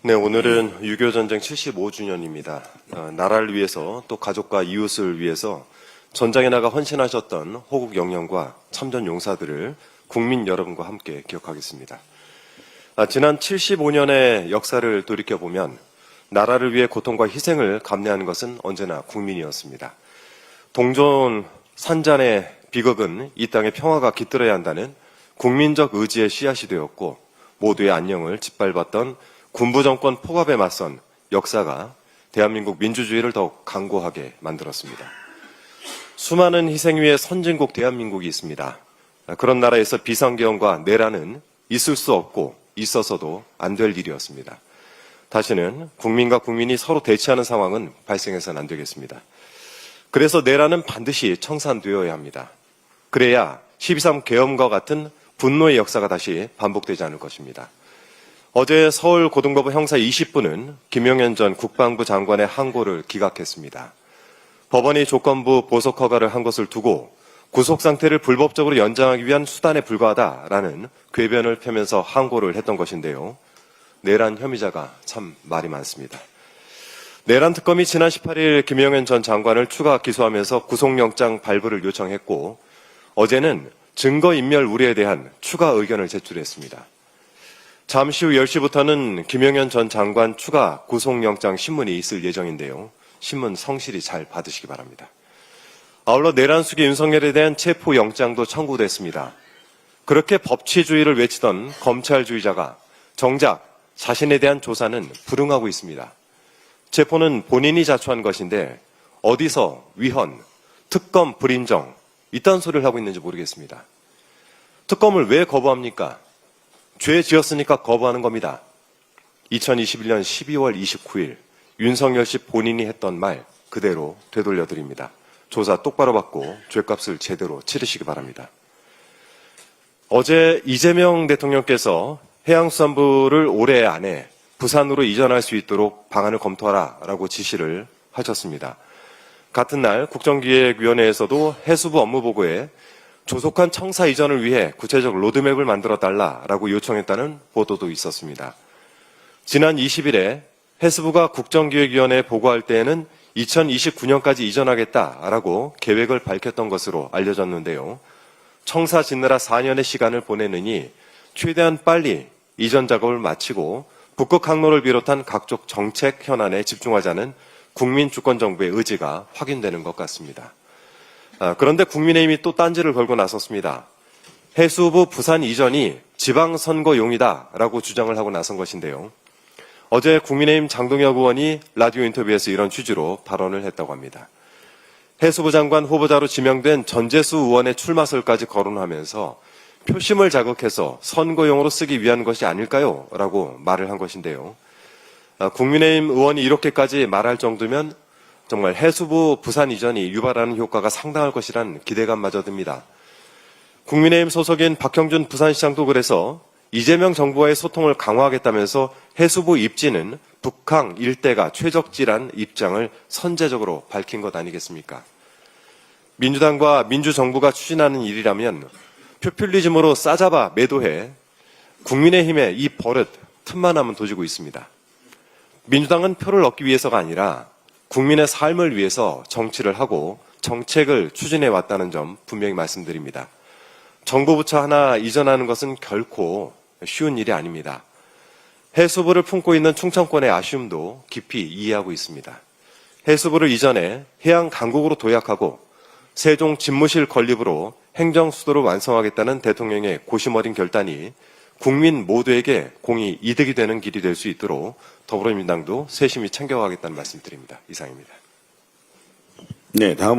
네, 오늘은 6.25 전쟁 75주년입니다. 나라를 위해서 또 가족과 이웃을 위해서 전장에 나가 헌신하셨던 호국 영령과 참전 용사들을 국민 여러분과 함께 기억하겠습니다. 지난 75년의 역사를 돌이켜보면 나라를 위해 고통과 희생을 감내하는 것은 언제나 국민이었습니다. 동전 산잔의 비극은 이 땅의 평화가 깃들어야 한다는 국민적 의지의 씨앗이 되었고 모두의 안녕을 짓밟았던 군부 정권 폭압에 맞선 역사가 대한민국 민주주의를 더욱 강고하게 만들었습니다. 수많은 희생 위에 선진국 대한민국이 있습니다. 그런 나라에서 비상계엄과 내란은 있을 수 없고 있어서도 안 될 일이었습니다. 다시는 국민과 국민이 서로 대치하는 상황은 발생해서는 안 되겠습니다. 그래서 내란은 반드시 청산되어야 합니다. 그래야 12.3 계엄과 같은 분노의 역사가 다시 반복되지 않을 것입니다. 어제 서울고등법원 형사 20부는 김용현 전 국방부 장관의 항고를 기각했습니다. 법원이 조건부 보석 허가를 한 것을 두고 구속 상태를 불법적으로 연장하기 위한 수단에 불과하다라는 궤변을 펴면서 항고를 했던 것인데요. 내란 혐의자가 참 말이 많습니다. 내란 특검이 지난 18일 김용현 전 장관을 추가 기소하면서 구속영장 발부를 요청했고 어제는 증거인멸 우려에 대한 추가 의견을 제출했습니다. 잠시 후 10시부터는 김용현 전 장관 추가 구속영장 신문이 있을 예정인데요. 신문 성실히 잘 받으시기 바랍니다. 아울러 내란 수기 윤석열에 대한 체포영장도 청구됐습니다. 그렇게 법치주의를 외치던 검찰주의자가 정작 자신에 대한 조사는 불응하고 있습니다. 체포는 본인이 자초한 것인데 어디서 위헌, 특검 불인정 이딴 소리를 하고 있는지 모르겠습니다. 특검을 왜 거부합니까? 죄 지었으니까 거부하는 겁니다. 2021년 12월 29일 윤석열 씨 본인이 했던 말 그대로 되돌려드립니다. 조사 똑바로 받고 죄값을 제대로 치르시기 바랍니다. 어제 이재명 대통령께서 해양수산부를 올해 안에 부산으로 이전할 수 있도록 방안을 검토하라라고 지시를 하셨습니다. 같은 날 국정기획위원회에서도 해수부 업무보고에 조속한 청사 이전을 위해 구체적 로드맵을 만들어달라라고 요청했다는 보도도 있었습니다. 지난 20일에 해수부가 국정기획위원회에 보고할 때에는 2029년까지 이전하겠다라고 계획을 밝혔던 것으로 알려졌는데요. 청사 짓느라 4년의 시간을 보내느니 최대한 빨리 이전 작업을 마치고 북극 항로를 비롯한 각종 정책 현안에 집중하자는 국민 주권 정부의 의지가 확인되는 것 같습니다. 그런데 국민의힘이 또 딴지를 걸고 나섰습니다. 해수부 부산 이전이 지방선거용이다라고 주장을 하고 나선 것인데요. 어제 국민의힘 장동혁 의원이 라디오 인터뷰에서 이런 취지로 발언을 했다고 합니다. 해수부 장관 후보자로 지명된 전재수 의원의 출마설까지 거론하면서 표심을 자극해서 선거용으로 쓰기 위한 것이 아닐까요? 라고 말을 한 것인데요. 국민의힘 의원이 이렇게까지 말할 정도면 정말 해수부 부산 이전이 유발하는 효과가 상당할 것이란 기대감마저 듭니다. 국민의힘 소속인 박형준 부산시장도 그래서 이재명 정부와의 소통을 강화하겠다면서 해수부 입지는 북항 일대가 최적지란 입장을 선제적으로 밝힌 것 아니겠습니까? 민주당과 민주정부가 추진하는 일이라면 포퓰리즘으로 싸잡아 매도해 국민의힘의 이 버릇 틈만 하면 도지고 있습니다. 민주당은 표를 얻기 위해서가 아니라 국민의 삶을 위해서 정치를 하고 정책을 추진해 왔다는 점 분명히 말씀드립니다. 정부 부처 하나 이전하는 것은 결코 쉬운 일이 아닙니다. 해수부를 품고 있는 충청권의 아쉬움도 깊이 이해하고 있습니다. 해수부를 이전해 해양 강국으로 도약하고 세종 집무실 건립으로 행정 수도를 완성하겠다는 대통령의 고심 어린 결단이 국민 모두에게 공이 이득이 되는 길이 될 수 있도록 더불어민주당도 세심히 챙겨가겠다는 말씀드립니다. 이상입니다. 네, 다음으로